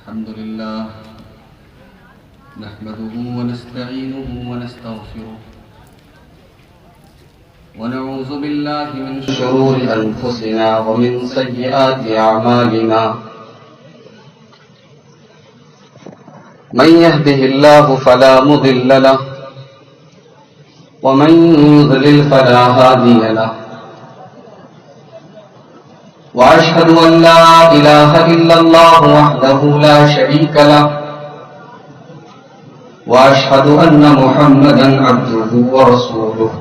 الحمد لله نحمده ونستعينه ونستغفره ونعوذ بالله من شرور أنفسنا ومن سيئات أعمالنا من يهده الله فلا مضل له ومن يضلل فلا هادي له وأشهد أن لا إله إلا الله وحده لا شريك له وأشهد أن محمدا عبده ورسوله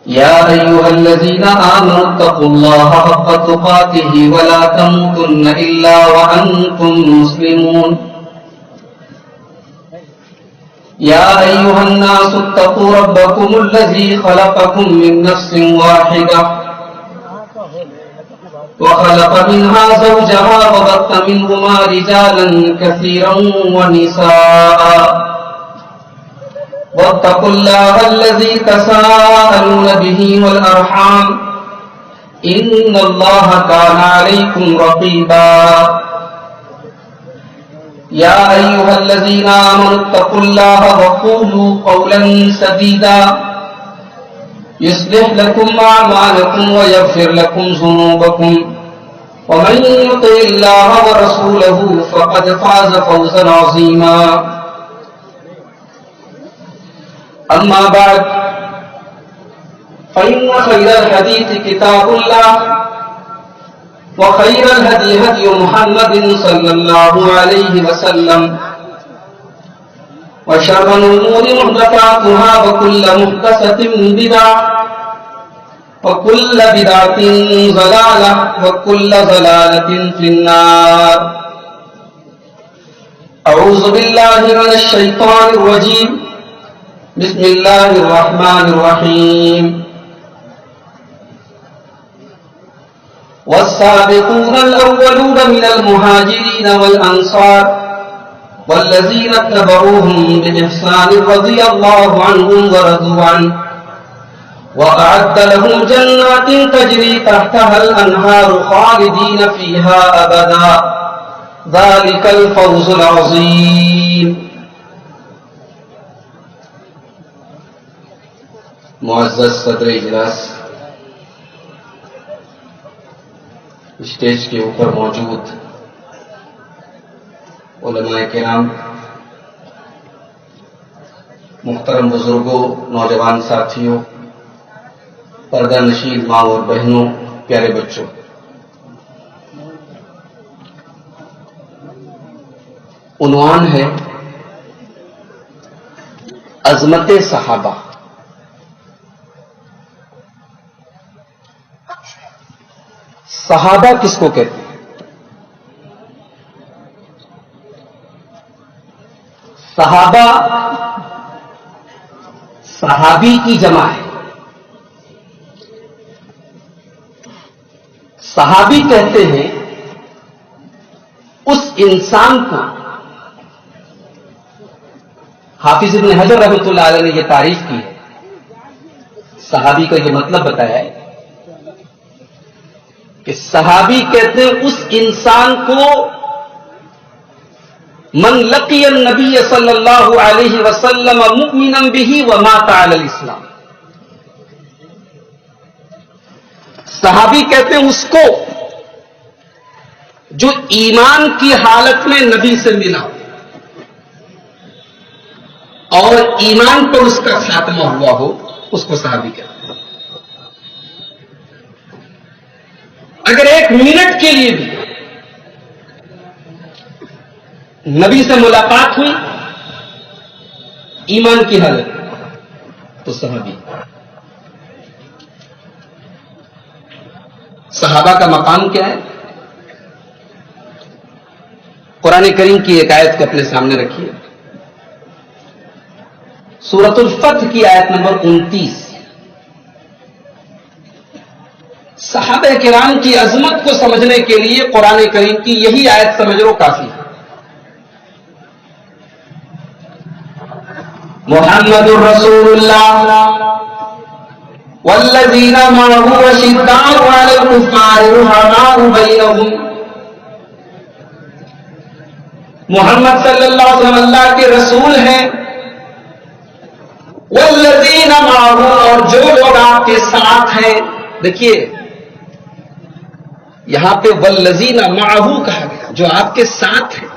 يا أيها الذين آمنوا اتقوا الله حق تقاته ولا تموتن إلا وأنتم مسلمون يا أيها الناس اتقوا ربكم الذي خلقكم من نفس واحدة وخلق منها زوجها وبث منهما رجالا كثيرا ونساء واتقوا الله الذي تساءلون به والأرحام إن الله كان عليكم رقيبا يا أيها الذين آمنوا اتقوا الله وقولوا قولا سديدا يصلح لكم أعمالكم ويغفر لكم ذنوبكم ومن يطع الله ورسوله فقد فاز فوزا عظيما أما بعد فإن خير الحديث كتاب الله وخير الهدي هدي محمد صلى الله عليه وسلم وشر الأمور محدثاتها وكل محدثة بدعة وكل بدعة ضلالة وكل ضلالة في النار أعوذ بالله من الشيطان الرجيم بسم الله الرحمن الرحيم والسابقون الأولون من المهاجرين والأنصار والذين اتبعوهم بإحسان رضي الله عنهم ورضوا عنه وأعد لهم جنات تجري تحتها الأنهار خالدين فيها أبدا ذلك الفوز العظيم. معزز صدر اجلاس، اسٹیج کے اوپر موجود علماء کرام، محترم بزرگوں، نوجوان ساتھیوں، پردہ نشین ماں اور بہنوں، پیارے بچوں، عنوان ہے عظمت صحابہ. صحابہ کس کو کہتے ہیں؟ صحابہ صحابی کی جمع ہے. صحابی کہتے ہیں اس انسان کو. حافظ ابن حجر رحمۃ اللہ علیہ نے یہ تعریف کی ہے، صحابی کا یہ مطلب بتایا ہے کہ صحابی کہتے ہیں اس انسان کو من لقی النبی صلی اللہ علیہ وسلم مؤمنا به ومات علی الاسلام. صحابی کہتے ہیں اس کو جو ایمان کی حالت میں نبی سے ملا اور ایمان پر اس کا خاتمہ ہوا ہو، اس کو صحابی کہتے ہیں. اگر ایک منٹ کے لیے بھی نبی سے ملاقات ہوئی ایمان کی حالت تو صحابی. صحابہ کا مقام کیا ہے؟ قرآن کریم کی ایک آیت کو اپنے سامنے رکھیے، سورۃ الفتح کی آیت نمبر 29. صحابہ کرام کی عظمت کو سمجھنے کے لیے قرآن کریم کی یہی آیت سمجھ لو کافی ہے. محمد رسول اللہ والذین معه اشداء علی الکفار رحماء بینہم محمد صلی اللہ علیہ وسلم اللہ کے رسول ہیں. والذین معہ، اور جو لوگ آپ کے ساتھ ہیں. دیکھیے یہاں پہ والذین معہ کہا گیا، جو آپ کے ساتھ ہیں.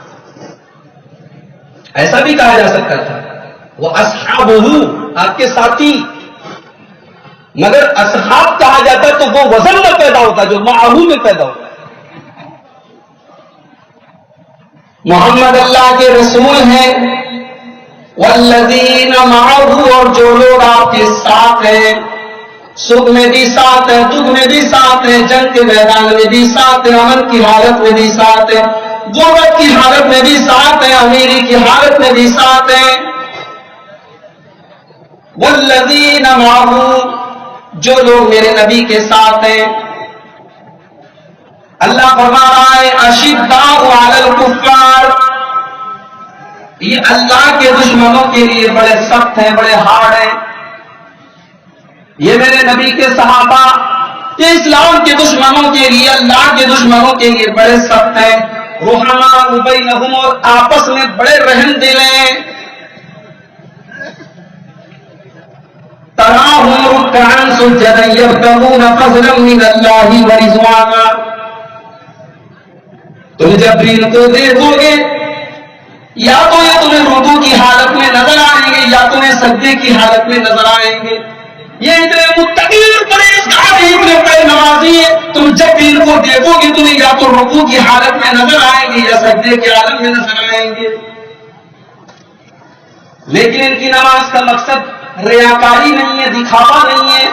ایسا بھی کہا جا سکتا تھا وہ اصحابہ، آپ کے ساتھی، مگر اصحاب کہا جاتا تو وہ وزن میں پیدا ہوتا جو معہ میں پیدا ہوتا. محمد اللہ کے رسول ہیں. والذین معہ، اور جو لوگ آپ کے ساتھ ہیں، سکھ میں بھی ساتھ ہیں، دکھ میں بھی ساتھ ہیں، جنگ کے میدان میں بھی ساتھ ہیں، امن کی حالت میں بھی ساتھ ہیں، غربت کی حالت میں بھی ساتھ ہیں، امیری کی حالت میں بھی ساتھ ہیں. والذین معہ، جو لوگ میرے نبی کے ساتھ ہیں. اللہ فرما رہا ہے اشداء علی الکفار، یہ اللہ کے دشمنوں کے لیے بڑے سخت ہیں، بڑے ہارڈ ہیں. یہ میرے نبی کے صحابہ، یہ اسلام کے دشمنوں کے لیے، اللہ کے دشمنوں کے لیے بڑے سخت ہیں. رحماء بینہم، اور آپس میں بڑے رحم دل ہیں. تراہم رکعا سجدا یبتغون فضلا من اللہ ورضوانا، تم جب ان کو دیکھو گے یا تو یہ تمہیں رکوع کی حالت میں نظر آئیں گے یا تمہیں سجدے کی حالت میں نظر آئیں گے. یہ اتنے متقی اور پرہیزگار ہیں، اتنے بڑے نمازی ہیں، تم جب بھی ان کو دیکھو گے تمہیں یا تو رکوع کی حالت میں نظر آئیں گے یا سجدے کی حالت میں نظر آئیں گے. لیکن ان کی نماز کا مقصد ریاکاری نہیں ہے، دکھاوا نہیں ہے.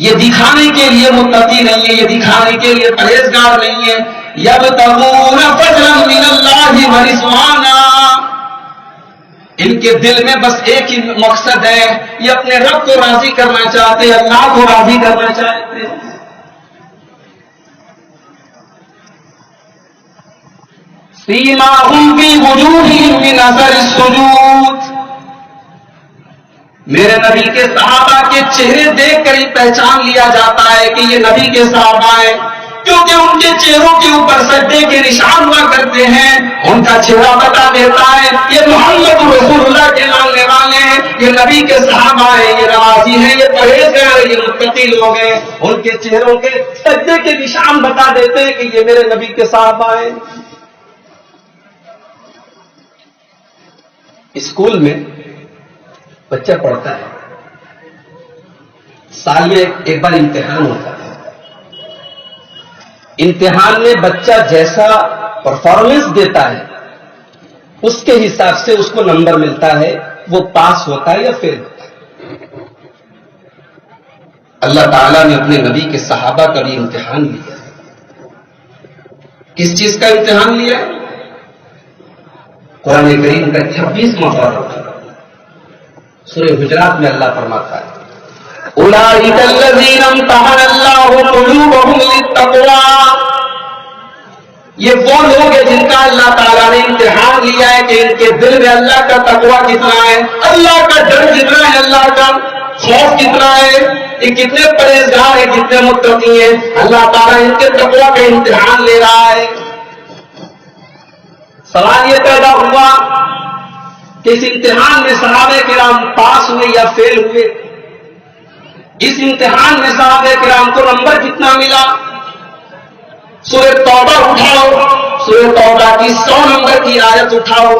یہ دکھانے کے لیے متقی نہیں ہے، یہ دکھانے کے لیے پرہیزگار نہیں ہے. یبتغون فضلا من اللہ ورضوانا، ان کے دل میں بس ایک ہی مقصد ہے، یہ اپنے رب کو راضی کرنا چاہتے ہیں، اللہ کو راضی کرنا چاہتے ہیں. سیماہم فی وجوہہم من اثر السجود، میرے نبی کے صحابہ کے چہرے دیکھ کر ہی پہچان لیا جاتا ہے کہ یہ نبی کے صحابہ ہیں، کیونکہ ان کے چہروں کے اوپر سجدے کے نشان ہوا کرتے ہیں. ان کا چہرہ بتا دیتا ہے یہ محمد رسول اللہ کے ماننے والے ہیں، یہ نبی کے صحابہ ہیں، یہ نمازی ہیں، یہ پرہیزگار ہیں، یہ متقی لوگ ہیں. ان کے چہروں کے سجدے کے نشان بتا دیتے ہیں کہ یہ میرے نبی کے صحابہ ہیں. اسکول میں بچہ پڑھتا ہے، سال میں ایک بار امتحان ہوتا ہے. امتحان میں بچہ جیسا پرفارمنس دیتا ہے اس کے حساب سے اس کو نمبر ملتا ہے، وہ پاس ہوتا ہے یا فیل ہوتا ہے. اللہ تعالیٰ نے اپنے نبی کے صحابہ کا بھی امتحان لیا. کس چیز کا امتحان لیا؟ قرآن کریم کا 26واں پارہ سورہ حجرات میں اللہ فرماتا ہے اولئک الذین امتحن اللہ قلوبہم للتقوی، یہ وہ لوگ ہیں جن کا اللہ تعالیٰ نے امتحان لیا ہے کہ ان کے دل میں اللہ کا تقوی کتنا ہے، اللہ کا ڈر کتنا ہے، اللہ کا خوف کتنا ہے، یہ کتنے پرہیزگار ہیں، کتنے متقی ہیں. اللہ تعالیٰ ان کے تقوی کا امتحان لے رہا ہے. سوال یہ پیدا ہوا کہ اس امتحان میں صحابہ کرام پاس ہوئے یا فیل ہوئے؟ اس امتحان میں صحابہ کرام کو نمبر کتنا ملا؟ سورہ توبہ اٹھاؤ، سورہ توبہ کی 100 نمبر کی آیت اٹھاؤ.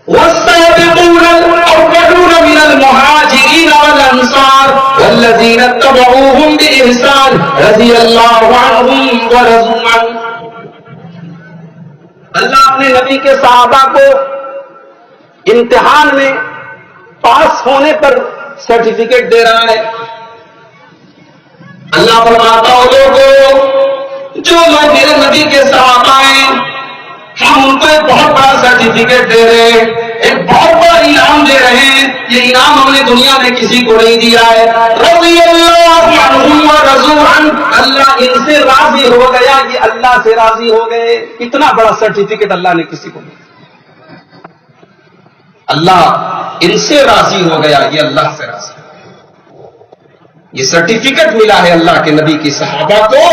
والسابقون الأولون من المهاجرين والأنصار والذين اتبعوهم بإحسان رضي الله عنهم ورضوا عنه. اللہ اپنے نبی کے صحابہ کو امتحان میں پاس ہونے پر سرٹیفکیٹ دے رہا ہے. اللہ فرماتا ہو لوگوں جو لوگ میرے نبی کے صحابہ ہیں ہم ان کو ایک بہت بڑا سرٹیفکیٹ دے رہے ہیں، ایک بہت بڑا انعام دے رہے ہیں. یہ انعام ہم نے دنیا میں کسی کو نہیں دیا ہے. رضی اللہ عنہم ورضوا عنہ، اللہ ان سے راضی ہو گیا، یہ اللہ سے راضی ہو گئے. اتنا بڑا سرٹیفکیٹ اللہ نے کسی کو نہیں دیا. اللہ ان سے راضی ہو گیا، یہ اللہ سے راضی ہو گیا. یہ سرٹیفکیٹ ملا ہے اللہ کے نبی کی صحابہ کو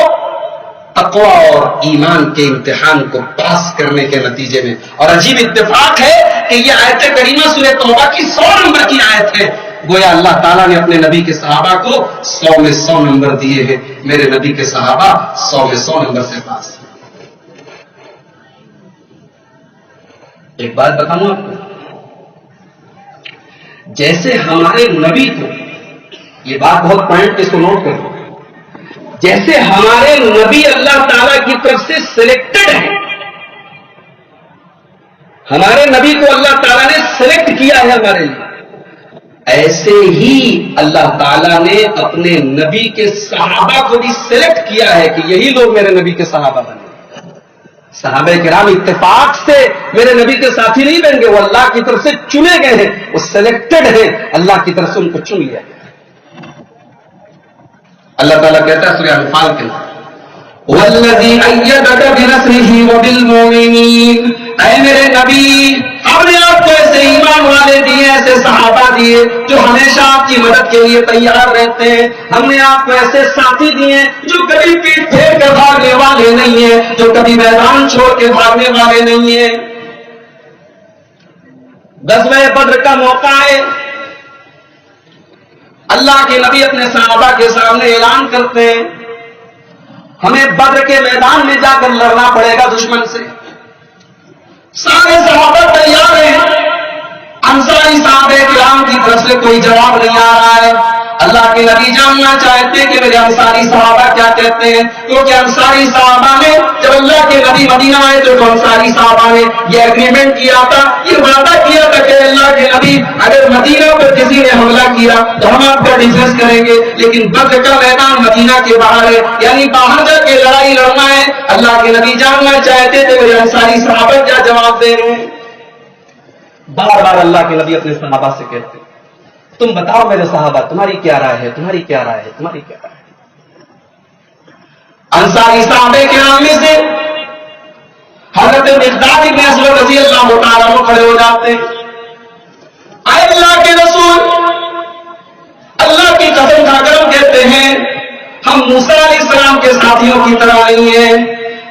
تقوی اور ایمان کے امتحان کو پاس کرنے کے نتیجے میں. اور عجیب اتفاق ہے کہ یہ آیت کریمہ سورہ توبہ کی 100 نمبر کی آیت ہے. گویا اللہ تعالیٰ نے اپنے نبی کے صحابہ کو 100 میں 100 نمبر دیے ہیں. میرے نبی کے صحابہ 100 میں 100 نمبر سے پاس ہیں. ایک بات بتاؤں آپ کو, جیسے ہمارے نبی کو, یہ بات بہت پوائنٹ اس کو نوٹ کرو, جیسے ہمارے نبی اللہ تعالیٰ کی طرف سے سلیکٹڈ ہیں, ہمارے نبی کو اللہ تعالیٰ نے سلیکٹ کیا ہے ہمارے لیے, ایسے ہی اللہ تعالیٰ نے اپنے نبی کے صحابہ کو بھی سلیکٹ کیا ہے کہ یہی لوگ میرے نبی کے صحابہ بنے. صحابہ کرام اتفاق سے میرے نبی کے ساتھی نہیں بن گے, وہ اللہ کی طرف سے چنے گئے ہیں, وہ سلیکٹڈ ہیں, اللہ کی طرف سے ان کو چن لیا گیا. اللہ تعالیٰ کہتا ہے سورہ انفال کے اندر, وَالَّذِي أَيَّدَكَ بِنَصْرِهِ وَبِالْمُؤْمِنِينَ, اے میرے نبی ہم نے آپ کو ایسے ایمان والے دیے, ایسے صحابہ دیے جو ہمیشہ آپ کی مدد کے لیے تیار رہتے ہیں. ہم نے آپ کو ایسے ساتھی دیے جو کبھی پیٹ پھیر کر بھاگنے والے نہیں ہیں, جو کبھی میدان چھوڑ کے بھاگنے والے نہیں ہیں. غزوہ بدر کا موقع ہے, اللہ کے نبی اپنے صحابہ کے سامنے اعلان کرتے ہیں ہمیں بدر کے میدان میں جا کر لڑنا پڑے گا دشمن سے. سارے صحابہ تیار ہیں, انصاری صحابہ کرام کی طرف سے کوئی جواب نہیں آ رہا ہے. اللہ کے نبی جاننا چاہتے ہیں کہ میرے انصاری صحابہ کیا کہتے ہیں, کیونکہ انصاری صحابہ نے جب اللہ کے نبی مدینہ آئے تو انصاری صحابہ نے یہ ایگریمنٹ کیا تھا, یہ وعدہ کیا تھا کہ اللہ کے نبی اگر مدینہ پر کسی نے حملہ کیا تو ہم آپ کا ڈیفینس کریں گے, لیکن بدر کا میدان مدینہ کے باہر ہے, یعنی باہر جا کے لڑائی لڑنا ہے. اللہ کے نبی جاننا چاہتے تھے میرے انصاری صحابہ کیا جواب دے رہے ہیں. بار بار اللہ کے نبی اپنے صحابہ سے کہتے تم بتاؤ میرے صحابہ تمہاری کیا رائے ہے, تمہاری کیا رائے ہے, تمہاری کیا رائے ہے. انصاری صحابہ کرام میں سے حضرت مقداد بن اسود رضی اللہ تعالیٰ عنہ کھڑے ہو جاتے ہیں, اے اللہ کے رسول, اللہ کی قسم کھا کر ہم کہتے ہیں ہم موسیٰ علیہ السلام کے ساتھیوں کی طرح نہیں ہیں.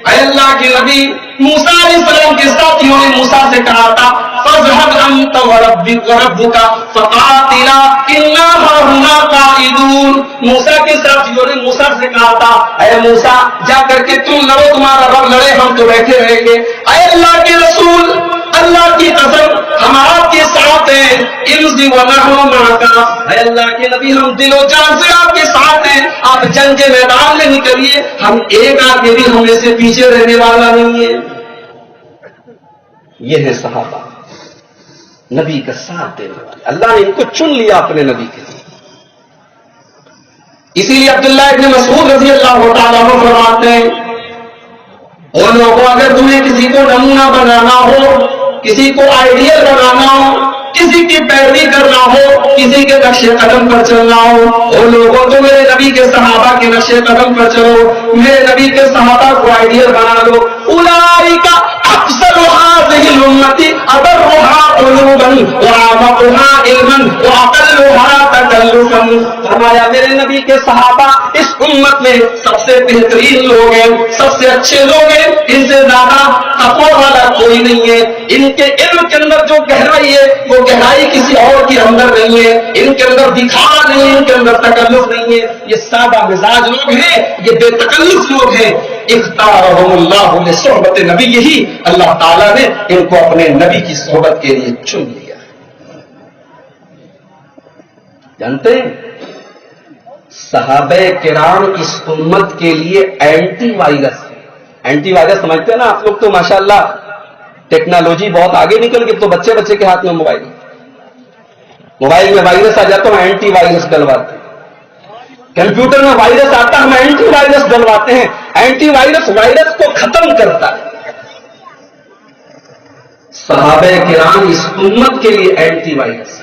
اے اللہ کے نبی, موسیٰ علیہ السلام کے ساتھیوں نے موسیٰ سے کہا تھا فَاذْهَبْ أَنْتَ وَرَبُّكَ فَقَاتِلَا إِنَّا هَاهُنَا قَاعِدُونَ. موسیٰ کے ساتھیوں نے موسیٰ سے کہا تھا اے موسیٰ جا کر کے تم لڑو, تمہارا رب لڑے, ہم تو بیٹھے رہیں گے. اے اللہ کے رسول, اللہ کی قسم ہم آپ کے ساتھ ہیں, امضِ وَنَحْنُ مَعَكَ. اے اللہ کے نبی ہم دل و جان سے آپ کے ساتھ ہیں, آپ جنگ کے میدان میں نکلیے, ہم ایک آدمی بھی ہمیں سے پیچھے رہنے والا نہیں ہے. یہ ہے صحابہ, نبی کا ساتھ دینے والے. اللہ نے ان کو چن لیا اپنے نبی کے لیے. اسی لیے عبداللہ ابن مسعود رضی اللہ تعالیٰ عنہ فرماتے ہیں اور لوگوں اگر تمہیں کسی کو نمونہ بنانا ہو, کسی کو آئیڈیل بنانا ہو, کسی کی پیروی کرنا ہو, کسی کے نقش قدم پر چلنا ہو, اور لوگوں تو میرے نبی کے صحابہ کے نقش قدم پر چلو, میرے نبی کے صحابہ کو آئیڈیل بنا لو. اولئک اکثر هذه الامه ابرها قلوبا واعمقها علما واقلها تکلفا. فرمایا میرے نبی کے صحابہ اس امت میں سب سے بہترین لوگ ہیں, سب سے اچھے لوگ ہیں, ان سے زیادہ تقویٰ والا کوئی نہیں ہے. ان کے علم کے اندر جو گہرائی ہے وہ گہرائی کسی اور کے اندر نہیں ہے, ان کے اندر دکھاوا نہیں ہے, ان کے اندر تکلف نہیں ہے. یہ سادہ مزاج لوگ ہیں, یہ بے تکلف لوگ ہیں. اختارهم اللہ لصحبت نبی, یہی اللہ تعالیٰ نے ان کو اپنے نبی کی صحبت کے لیے چن لیا. جانتے ہیں صحابہ کرام اس امت کے لیے اینٹی وائرس ہے. اینٹی وائرس سمجھتے ہیں نا آپ لوگ, تو ماشاءاللہ ٹیکنالوجی بہت آگے نکل گئی, تو بچے بچے کے ہاتھ میں موبائل میں وائرس آ جاتا, ہم اینٹی وائرس ڈلواتے ہیں. کمپیوٹر میں وائرس آتا, ہم اینٹی وائرس ڈلواتے ہیں. اینٹی وائرس وائرس کو ختم کرتا ہے. صحابہ کرام اس امت کے لیے اینٹی وائرس.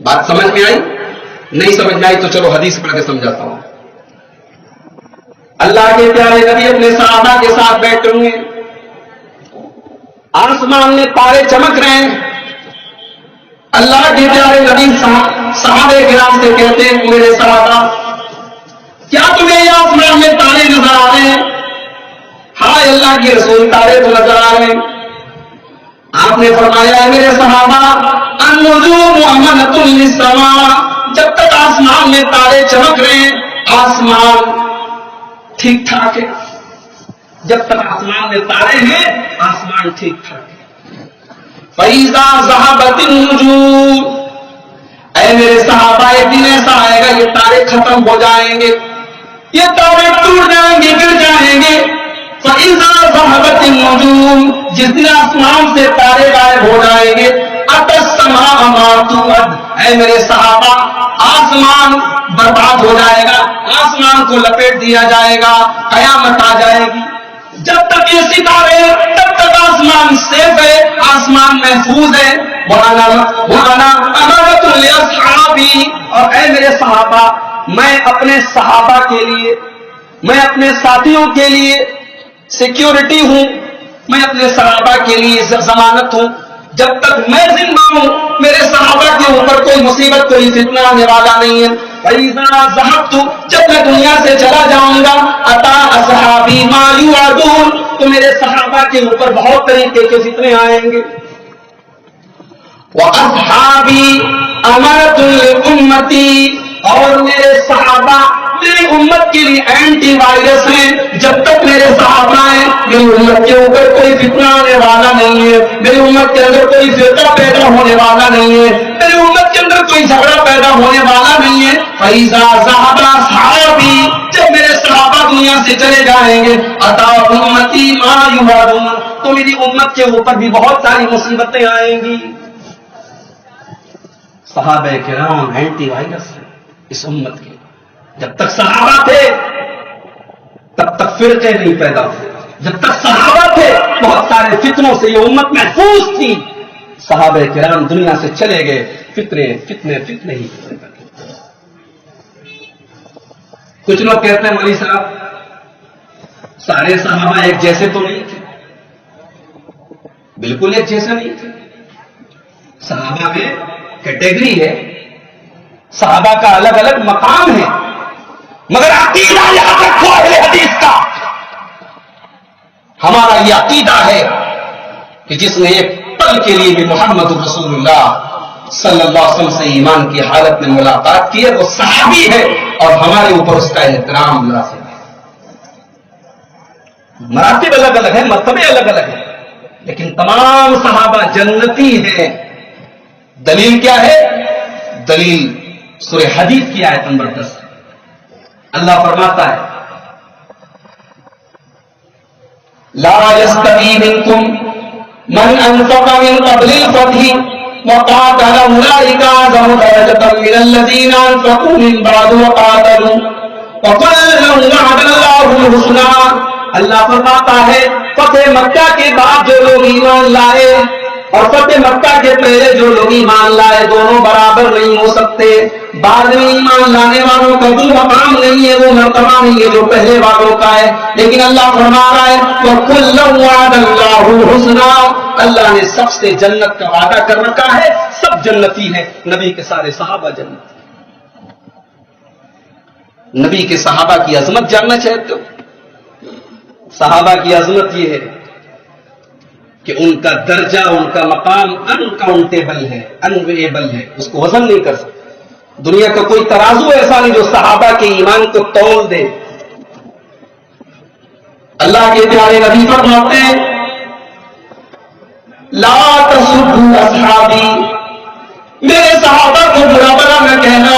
بات سمجھ میں آئی؟ نہیں سمجھ میں آئی تو چلو حدیث پڑھ کے سمجھاتا ہوں. اللہ کے پیارے نبی اپنے صحابہ کے ساتھ بیٹھے ہوئے, آسمان میں تارے چمک رہے ہیں. اللہ کے پیارے نبی صحابہ کرام سے کہتے ہیں میرے صحابہ کیا تمہیں یہ آسمان میں تارے اللہ کے رسول تارے تو نظر آ رہے ہیں. آپ نے فرمایا ہے میرے صحابہ النجوم امنۃ للسماء، جب تک آسمان میں تارے چمک رہے ہیں آسمان ٹھیک ٹھاک ہے. جب تک آسمان میں تارے ہیں آسمان ٹھیک ٹھاک ہے. فَإِذَا ذَهَبَتِ النُّجُومُ، اے میرے صحابہ ایک دن ایسا آئے گا یہ تارے ختم ہو جائیں گے، یہ تارے ٹوٹ جائیں گے، گر جائیں گے. فَإِذَا ذَهَبَتِ النُّجُومُ، جس دن آسمان سے تارے غائب ہو جائیں گے أَتَى السَّمَاءَ مَا تُوعَدُ، اے میرے صحابہ آسمان برباد ہو جائے گا، آسمان کو لپیٹ دیا جائے گا، قیامت آ جائے گی. جب تک یہ ستارے تب تک آسمان سیف ہے، آسمان محفوظ ہے. وَأَنَا أَمَانَةٌ لِأَصْحَابِي، اور اے میرے صحابہ میں اپنے صحابہ کے لیے، میں اپنے ساتھیوں کے لیے سیکیورٹی ہوں، میں اپنے صحابہ کے لیے ضمانت ہوں. جب تک میں زندہ ہوں میرے صحابہ کے اوپر کوئی مصیبت کوئی فتنہ آنے والا نہیں ہے. فَإِذَا ذَهَبْتُ، جب میں دنیا سے چلا جاؤں گا أَتَى أَصْحَابِي مَا يُوعَدُونَ، تو میرے صحابہ کے اوپر بہت طریقے کے فتنے آئیں گے. وَأَصْحَابِي أَمَانَةٌ لِأُمَّتِي، اور میرے صحابہ میری امت کے لیے اینٹی وائرس ہیں. جب تک میرے صحابہ ہیں میری امت کے اوپر کوئی فتنہ آنے والا نہیں ہے، میری امت کے اندر کوئی فرقہ پیدا ہونے والا نہیں ہے، میری امت کے اندر کوئی جھگڑا پیدا ہونے والا نہیں ہے. فَإِذَا ذَهَبَ أَصْحَابِي، جب میرے صحابہ دنیا سے چلے جائیں گے أَتَى أُمَّتِي مَا يُوعَدُونَ، تو میری امت کے اوپر بھی بہت ساری مصیبتیں آئیں گی. صحابہ کرام اینٹی وائرس ہیں اس امت کے. جب تک صحابہ تھے تب تک فرقے نہیں پیدا ہوئے، جب تک صحابہ تھے بہت سارے فتنوں سے یہ امت محفوظ تھی. صحابہ کرام دنیا سے چلے گئے، فتنے ہی. کچھ لوگ کہتے ہیں مولوی صاحب سارے صحابہ ایک جیسے تو نہیں تھے. بالکل ایک جیسے نہیں تھے. صحابہ میں کیٹیگری ہے، صحابہ کا الگ الگ مقام ہے، مگر عقیدہ یاد رکھو اہل حدیث کا. ہمارا یہ عقیدہ ہے کہ جس نے ایک پل کے لیے بھی محمد رسول اللہ صلی اللہ علیہ وسلم سے ایمان کی حالت میں ملاقات کی ہے وہ صحابی ہے، اور ہمارے اوپر اس کا احترام لازم ہے. مراتب الگ الگ ہیں، مرتبے الگ الگ ہیں، لیکن تمام صحابہ جنتی ہیں. دلیل کیا ہے؟ دلیل سورہ حدید کی آیت نمبر 10. اللہ فرماتا ہے لا يستوي منكم من انفق من قبل الفتح وقاتل اولئك اعظم درجة من الذين انفقوا من بعد وقاتلوا وكلا وعد الله الحسنى. اللہ فرماتا ہے فتح مکہ کے بعد جو لوگ ایمان لائے اور فتح مکہ کے پہلے جو لوگ ایمان لائے دونوں برابر نہیں ہو سکتے. بعد میں ایمان لانے والوں کا جو مقام نہیں ہے وہ مرتبہ نہیں ہے جو پہلے والوں کا ہے. لیکن اللہ فرما رہا ہے وَكُلًّا وَعَدَ اللَّهُ الْحُسْنَى، اللہ نے سب سے جنت کا وعدہ کر رکھا ہے، سب جنتی ہیں. نبی کے سارے صحابہ جنتی. نبی کے صحابہ کی عظمت جاننا چاہتے ہو؟ صحابہ کی عظمت یہ ہے کہ ان کا درجہ ان کا مقام انکاؤنٹیبل ہے، انویبل ہے، اس کو وزن نہیں کر سکتے. دنیا کا کوئی ترازو ایسا نہیں جو صحابہ کے ایمان کو تول دے. اللہ کے پیارے نبی فرماتے ہیں لا تسبوا اصحابی، میرے صحابہ کو برا بھلا نہ کہنا،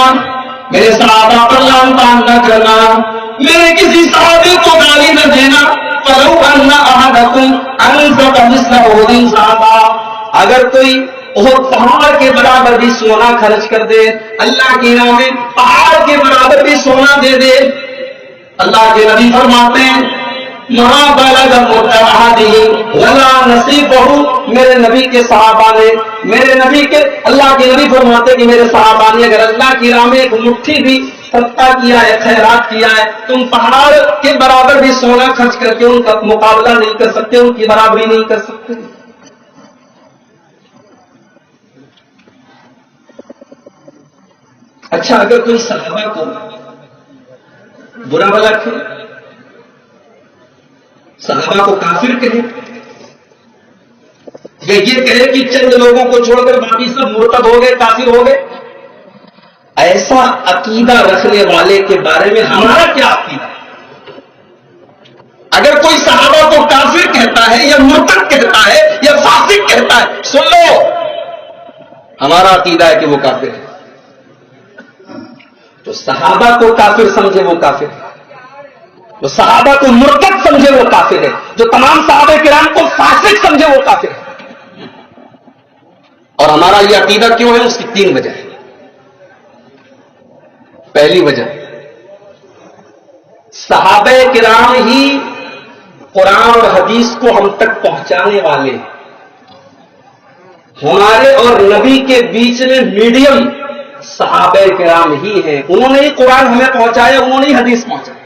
میرے صحابہ پر لعن طعن نہ کرنا، میرے کسی صحابی کو گالی نہ دینا. فلو ان احدکم انفق مثل احد ذهبا، اگر کوئی احد پہاڑ کے برابر بھی سونا خرچ کر دے، اللہ کے نام میں پہاڑ کے برابر بھی سونا دے دے، اللہ کے نبی فرماتے ہیں ما بلغ مد احدهم ولا نصيبه، میرے نبی کے صحابہ نے، میرے نبی کے اللہ کے نبی فرماتے کہ میرے صحابہ نے اگر اللہ کی راہ میں ایک مٹھی بھی صدقہ کیا ہے، خیرات کیا ہے، تم پہاڑ کے برابر بھی سونا خرچ کر کے ان کا مقابلہ نہیں کر سکتے، ان کی برابری نہیں کر سکتے. اچھا اگر کوئی صحابہ کو برا بھلا کہے صحابہ کو کافر کہے یا یہ کہے کہ چند لوگوں کو چھوڑ کر باقی سب مرتد ہو گئے، کافر ہو گئے؟ ایسا عقیدہ رکھنے والے کے بارے میں ہمارا کیا عقیدہ؟ اگر کوئی صحابہ کو کافر کہتا ہے یا مرتد کہتا ہے یا فاسق کہتا ہے، سن لو، ہمارا عقیدہ ہے کہ وہ کافر ہے. تو صحابہ کو کافر سمجھے وہ کافر ہے، جو صحابہ کو مرتد سمجھے وہ کافر ہے، جو تمام صحابہ کرام کو فاسق سمجھے وہ کافر ہے. اور ہمارا یہ عقیدہ کیوں ہے؟ اس کی 3 وجہ ہے. پہلی وجہ، صحابہ کرام ہی قرآن اور حدیث کو ہم تک پہنچانے والے ہیں. ہمارے اور نبی کے بیچ میں میڈیم صحابہ کرام ہی ہیں. انہوں نے ہی قرآن ہمیں پہنچایا، انہوں نے ہی حدیث پہنچایا.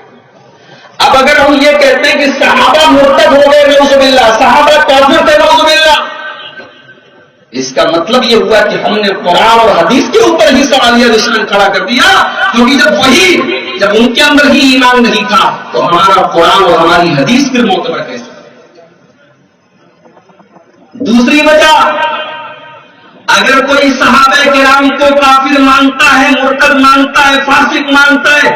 اب اگر ہم یہ کہتے ہیں کہ صحابہ مرتد ہو گئے نعوذ باللہ، صحابہ کافر تھے نعوذ باللہ، اس کا مطلب یہ ہوا کہ ہم نے قرآن اور حدیث کے اوپر ہی سوالیہ نشان کھڑا کر دیا، کیونکہ جب ان کے اندر ہی ایمان نہیں تھا تو ہمارا قرآن اور ہماری حدیث پھر معتبر کیسے؟ دوسری وجہ، اگر کوئی صحابہ کرام کو کافر مانتا ہے، مرتد مانتا ہے، فاسق مانتا ہے،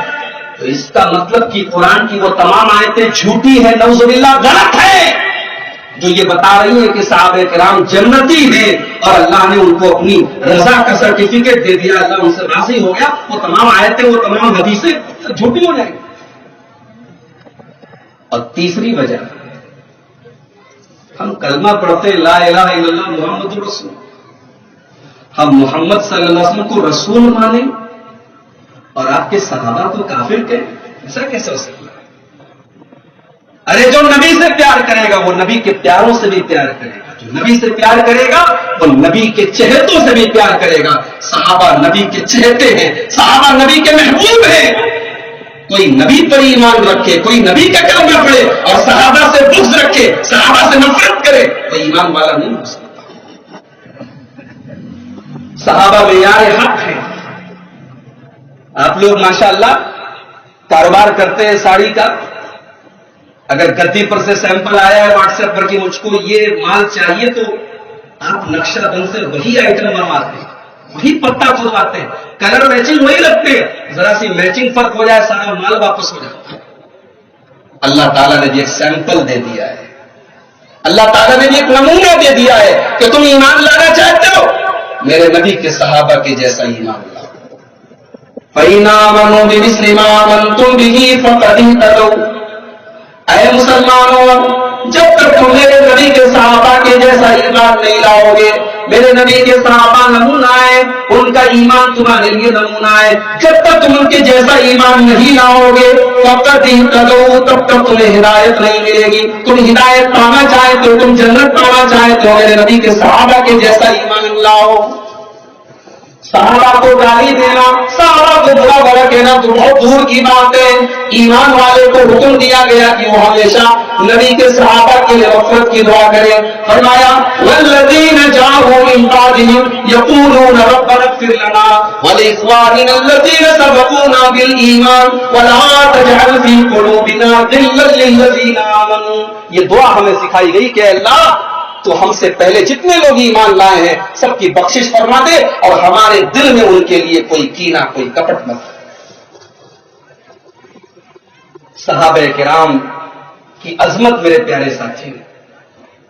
تو اس کا مطلب کہ قرآن کی وہ تمام آیتیں جھوٹی ہیں، نعوذ باللہ غلط ہے، جو یہ بتا رہی ہیں کہ صحابہ کرام جنتی ہیں اور اللہ نے ان کو اپنی رضا کا سرٹیفکیٹ دے دیا، اللہ ان سے راضی ہو گیا. وہ تمام آیتیں، وہ تمام حدیثیں جھوٹی ہو جائیں گی. اور تیسری وجہ، ہم کلمہ پڑھتے لا الہ الا اللہ محمد رسول، ہم محمد صلی اللہ علیہ وسلم کو رسول مانیں اور آپ کے صحابہ کو کافر کہیں؟ ایسا کیسے ہو سکتا ہے؟ ارے جو نبی سے پیار کرے گا وہ نبی کے پیاروں سے بھی پیار کرے گا، جو نبی سے پیار کرے گا وہ نبی کے چہتوں سے بھی پیار کرے گا. صحابہ نبی کے چہتے ہیں، صحابہ نبی کے محبوب ہیں. کوئی نبی پر ایمان رکھے، کوئی نبی کا کلمہ پڑھے اور صحابہ سے بغض رکھے، صحابہ سے نفرت کرے، وہ ایمان والا نہیں ہو سکتا. صحابہ معیار حق ہیں. آپ لوگ ماشاءاللہ کاروبار کرتے ہیں ساڑی کا، اگر گدی پر سے سیمپل آیا ہے واٹس ایپ پر کہ مجھ کو یہ مال چاہیے، تو آپ نقشہ بند سے وہی آئٹم بنواتے ہیں، وہی پتا کھلواتے ہیں، کلر میچنگ وہی رکھتے ہیں. ذرا سی میچنگ فرق ہو جائے سارا مال واپس ہو جاتا ہے. اللہ تعالیٰ نے بھی ایک سیمپل دے دیا ہے، اللہ تعالیٰ نے بھی ایک نمونہ دے دیا ہے کہ تم ایمان لانا چاہتے ہو، میرے نبی کے صحابہ کے جیسا ایمان لاؤ. فَإِنْ آمَنُوا بِمِثْلِ مَا آمَنْتُمْ بِهِ فَقَدِ اهْتَدَوْا. اے مسلمانوں، جب تک تم میرے نبی کے صحابہ کے جیسا ایمان نہیں لاؤ گے، میرے نبی کے صحابہ نمونہ ہے، ان کا ایمان تمہارے لیے نمونہ ہے، جب تک تم ان کے جیسا ایمان نہیں لاؤ گے تب تک تمہیں ہدایت نہیں ملے گی. تم ہدایت پانا چاہتے ہو، تم جنت پانا چاہتے ہو، میرے نبی کے صحابہ کے جیسا ایمان لاؤ. صحابہ کو گالی دینا، صحابہ کو برا بھلا کہنا تو بہت دور کی بات ہے. ایمان والے کو حکم دیا گیا کہ وہ ہمیشہ نبی کے صحابہ کے لیے مغفرت کی دعا کرے. فرمایا والذین جاءوا من بعدهم یقولون ربنا اغفر لنا ولاخواننا الذین سبقونا بالایمان ولا تجعل فی قلوبنا غلا للذین آمنوا. یہ دعا ہمیں سکھائی گئی کہ اللہ تو ہم سے پہلے جتنے لوگ ایمان لائے ہیں سب کی بخشش فرما دے اور ہمارے دل میں ان کے لیے کوئی کینہ، کوئی کپٹ مت. صحابہ کرام کی عظمت میرے پیارے ساتھی،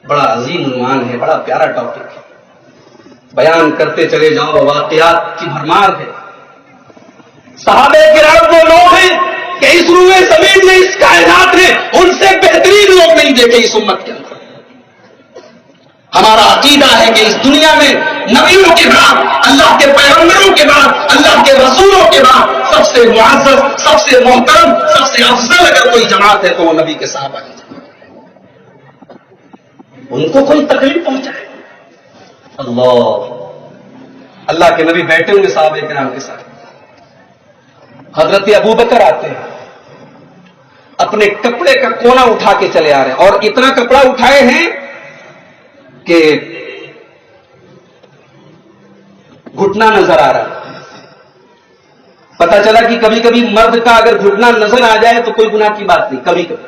بڑا عظیم عنوان ہے، بڑا پیارا ٹاپک ہے، بیان کرتے چلے جاؤ، واقعات کی بھرمار ہے. صحابہ کرام وہ لوگ ہیں کہ اس روئے زمین میں، اس کائنات میں ان سے بہترین لوگ نہیں دیکھے اس امت کے اندر. ہمارا عقیدہ ہے کہ اس دنیا میں نبیوں کے بعد، اللہ کے پیغمبروں کے بعد، اللہ کے رسولوں کے بعد سب سے معزز، سب سے محترم، سب سے افضل اگر کوئی جماعت ہے تو وہ نبی کے صحابہ کی جماعت. ان کو کوئی تکلیف پہنچائے، اللہ کے نبی بیٹھے ہوئے صحابہ کرام کے ساتھ، حضرت ابوبکر آتے ہیں، اپنے کپڑے کا کونا اٹھا کے چلے آ رہے ہیں، اور اتنا کپڑا اٹھائے ہیں کہ گھٹنا نظر آ رہا. پتا چلا کہ کبھی کبھی مرد کا اگر گھٹنا نظر آ جائے تو کوئی گناہ کی بات نہیں، کبھی کبھی.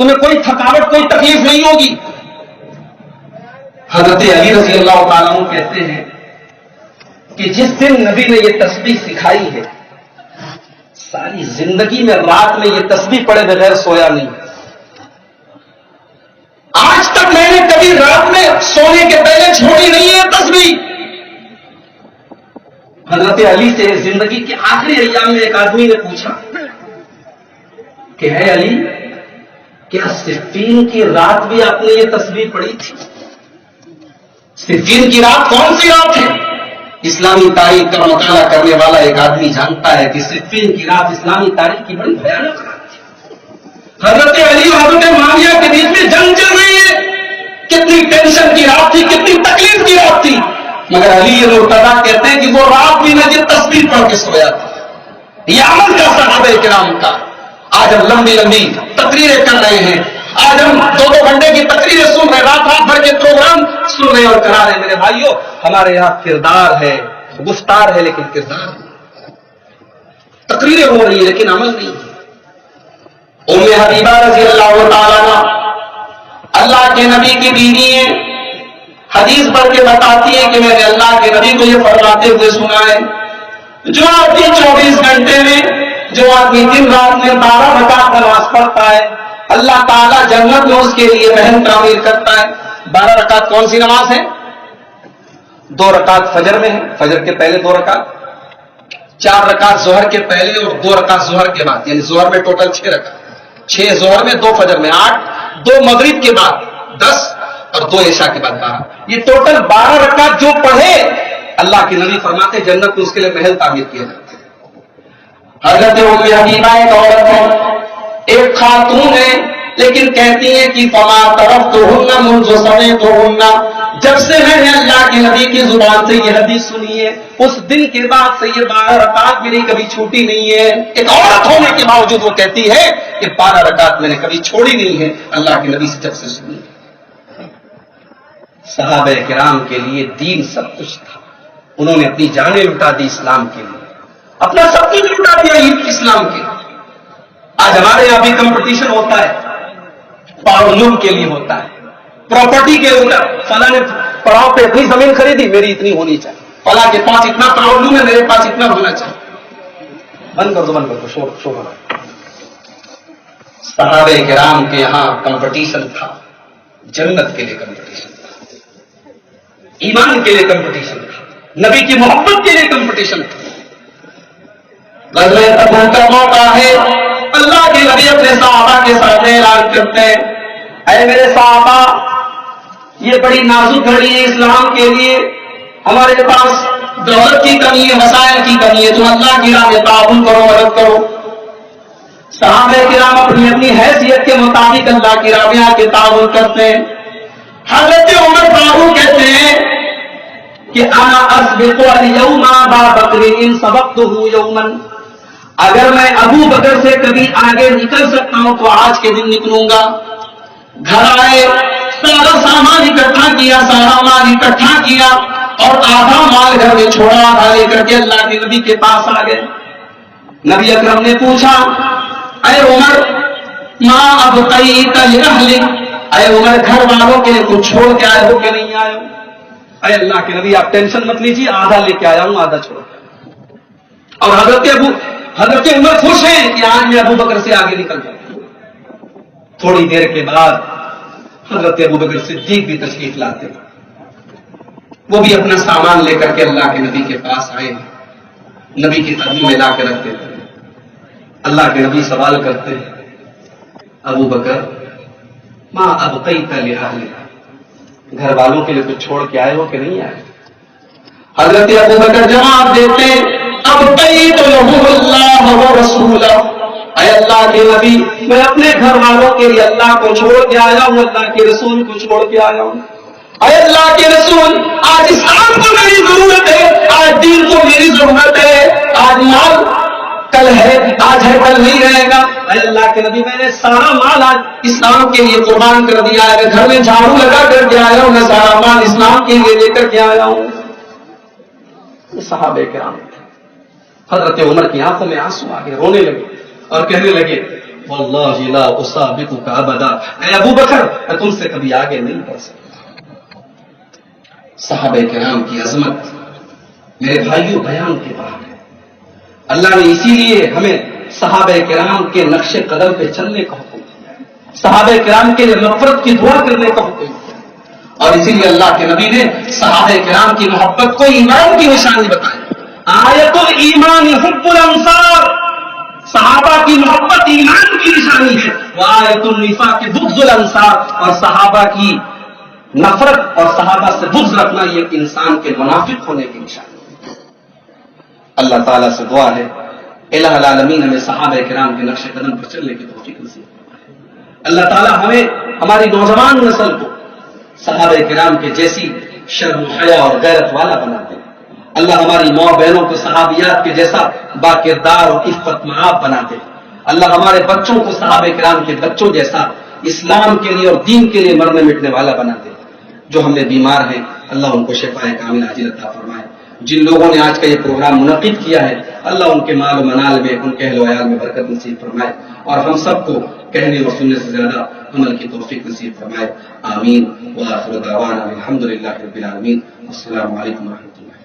تمہیں کوئی تھکاوٹ کوئی تکلیف نہیں ہوگی. حضرت علی رضی اللہ تعالیٰ عنہ کہتے ہیں کہ جس دن نبی نے یہ تسبیح سکھائی ہے ساری زندگی میں رات میں یہ تسبیح پڑھے بغیر سویا نہیں. آج تک میں نے کبھی رات میں سونے کے پہلے چھوڑی نہیں ہے تسبیح. حضرت علی سے زندگی کے آخری ایام میں ایک آدمی نے پوچھا کہ ہے علی کیا صفین کی رات بھی آپ نے یہ تسبیح پڑھی تھی؟ صفین کی رات کون سی رات ہے؟ اسلامی تاریخ کا مطالعہ کرنے والا ایک آدمی جانتا ہے کہ صفین کی رات اسلامی تاریخ کی بڑی بھیانک رات تھی. حضرت علی اور حضرت معاویہ کے بیچ میں جنگ چل رہی ہے. کتنی ٹینشن کی رات تھی, کتنی تکلیف کی رات تھی, مگر علی مرتضیٰ کہتے ہیں کہ وہ رات بھی میں تسبیح پڑھ کے سویا تھا. یہ عمل کا صحابہ کرام کا. آج ہم لمبی لمبی تقریریں کر رہے ہیں, آج ہم 2-2 گھنٹے کی تقریریں سن رہے ہیں, رات بھر کے پروگرام سن رہے ہیں اور کرا رہے ہیں. میرے بھائیوں, ہمارے یہاں کردار ہے, گفتار ہے, لیکن کردار نہیں. تقریریں ہو رہی ہیں لیکن عمل نہیں. ام حبیبہ رضی اللہ تعالیٰ اللہ کے نبی کی بیوی ہیں, حدیث پڑھ کے بتاتی ہے کہ میں نے اللہ کے نبی کو یہ فرماتے ہوئے سنا ہے, جو آدمی 24 گھنٹے میں, جو آدمی دن رات میں 12 رکعت نماز پڑھتا ہے, اللہ تعالیٰ جنت میں اس کے لیے محل تعمیر کرتا ہے. 12 رکعت کون سی نماز ہے؟ 2 رکعت فجر میں ہے, فجر کے پہلے 2 رکعت, 4 رکعت ظہر کے پہلے اور 2 رکعت ظہر کے بعد, یعنی ظہر میں ٹوٹل 6 رکعت, 6 ظہر میں 2 فجر میں 8, 2 مغرب کے بعد 10 اور 2 عشاء کے بعد 12. یہ ٹوٹل 12 رکعت جو پڑھے اللہ کے نبی فرماتے جنت میں اس کے لیے محل تعمیر کیا جاتا ہے. حضرت ام حبیبہ ایک عورت ہے, ایک خاتون ہے, لیکن کہتی ہیں کہ فما ترکتہن منذ سمعتہن, جب سے میں نے اللہ کے نبی کی زبان سے یہ حدیث سنی ہے اس دن کے بعد سے یہ 12 رکعت میری کبھی چھوٹی نہیں ہے. ایک عورت ہونے کے باوجود وہ کہتی ہے کہ 12 رکعت میں نے کبھی چھوڑی نہیں ہے اللہ کے نبی سے جب سے سنی. صحابہ کرام کے لیے دین سب کچھ تھا, انہوں نے اپنی جانیں لٹا دی اسلام کے لیے, اپنا سب کچھ لٹا دیا اسلام کے. آج ہمارے یہاں بھی کمپٹیشن ہوتا ہے, پاورلوم کے لیے ہوتا ہے, پراپرٹی کے اوپر, فلاں نے پڑاؤ پہ اتنی زمین خریدی میری اتنی ہونی چاہیے, فلاں کے پاس اتنا پاورلوم ہے میرے پاس اتنا ہونا چاہیے. بند کر دو شور. صحابہ کرام کے یہاں کمپٹیشن تھا, جنت کے لیے کمپٹیشن تھا, ایمان کے لیے کمپٹیشن تھا, نبی کی محبت کے لیے کمپٹیشن تھا. غزوہ تبوک کا موقع ہے, اللہ کے نبی اپنے صحابہ کے سامنے اعلان کرتے ہیں, اے میرے صحابہ, یہ بڑی نازک گھڑی ہے اسلام کے لیے, ہمارے پاس دولت کی کمی ہے, وسائل کی کمی ہے, تم اللہ کی راہ میں تعاون کرو, مدد کرو. صحابہ کرام اپنی اپنی حیثیت کے مطابق اللہ کی راہ میں آ کے تعاون کرتے ہیں. حضرت عمر فاروق کہتے ہیں کہ انا اسبق اليوم ابا بکر ان سبقته یوما, اگر میں ابو بکر سے کبھی آگے نکل سکتا ہوں تو آج کے دن نکلوں گا. گھر آئے, سارا سامان اکٹھا کیا, سارا مال اکٹھا کیا اور آدھا مال گھر میں چھوڑا, آدھا لے کر کے اللہ کے نبی کے پاس آ گئے. نبی اکرم نے پوچھا, اے عمر ما ابقیت لاہلک, اے عمر گھر والوں کے لیے کچھ چھوڑ کے آئے ہو کہ نہیں آئے ہو؟ اے اللہ کے نبی آپ ٹینشن مت لیجیے, آدھا لے کے آیا ہوں, آدھا چھوڑ. اور حضرت عمر خوش ہیں کہ آج میں ابو بکر سے آگے نکل جاؤں. تھوڑی دیر کے بعد حضرت ابو بکر صدیق بھی تشریف لاتے, وہ بھی اپنا سامان لے کر کے اللہ کے نبی کے پاس آئے, نبی کی قدموں میں لا کے رکھتے تھے. اللہ کے نبی سوال کرتے ہیں, ابو بکر ما ابقیت لاہلک, گھر والوں کے لیے کچھ چھوڑ کے آئے ہو کہ نہیں آئے؟ حضرت ابو بکر جواب دیتے, ابقیت لہ اللہ ورسولہ, اے اللہ کے نبی میں اپنے گھر والوں کے لیے اللہ کو چھوڑ کے آیا ہوں, اللہ کے رسول کو چھوڑ کے آیا ہوں. اے اللہ کے رسول, آج اسلام کو میری ضرورت ہے, آج دین کو میری ضرورت ہے, آج مال کل ہے, آج ہے کل نہیں رہے گا. اے اللہ کے نبی میں نے سارا مال آج اسلام کے لیے قربان کر دیا ہے, میں گھر میں جھاڑو لگا کر کے آیا ہوں, میں سارا مال اسلام کے لیے لے کر کے آیا ہوں. صحابہ کرام, حضرت عمر کی آنکھوں میں آنسو آ گئے, رونے لگے اور کہنے لگے, واللہ لا اسابقک ابدا، اے ابو بکر میں تم سے کبھی آگے نہیں بڑھ سکتا۔ صحابہ کرام کی عظمت میرے بھائیوں بیان کے باہر ہے۔ اللہ نے اسی لیے ہمیں صحابہ کرام کے نقش قدم پہ چلنے کا حکم دیا، صحابہ کرام کے لیے مغفرت کی دعا کرنے کا حکم دیا، اور اسی لیے اللہ کے نبی نے صحابہ کرام کی محبت کو ایمان کی نشانی بتائی۔ آیت الایمان حب الانصار، صحابہ کی محبت ایمان کی نشانی ہے، وہ آیت النفاق بغض الانصار، اور صحابہ کی نفرت اور صحابہ سے بغض رکھنا یہ انسان کے منافق ہونے کی نشانی ہے۔ اللہ تعالیٰ سے دعا ہے الہ العالمین ہمیں صحابہ کرام کے نقش قدم پر چلنے کی توفیق نصیب فرمائے۔ اللہ تعالیٰ ہمیں ہماری نوجوان نسل کو صحابہ کرام کے جیسی شرم و حیا اور غیرت والا بنا دے۔ اللہ ہماری ماں بہنوں کو صحابیات کے جیسا با کردار اور عفت مآب بنا دے۔ اللہ ہمارے بچوں کو صحابہ کرام کے بچوں جیسا اسلام کے لیے اور دین کے لیے مرنے مٹنے والا بنا دے۔ جو ہم نے بیمار ہیں اللہ ان کو شفائے کامل عاجل عطا فرمائے۔ جن لوگوں نے آج کا یہ پروگرام منعقد کیا ہے اللہ ان کے مال و منال میں، ان کے اہل و عیال میں برکت نصیب فرمائے، اور ہم سب کو کہنے اور سننے سے زیادہ عمل کی توفیق نصیب فرمائے۔ آمین۔ وآخر دعوانا الحمد للہ رب العالمین۔ السلام علیکم ورحمۃ اللہ۔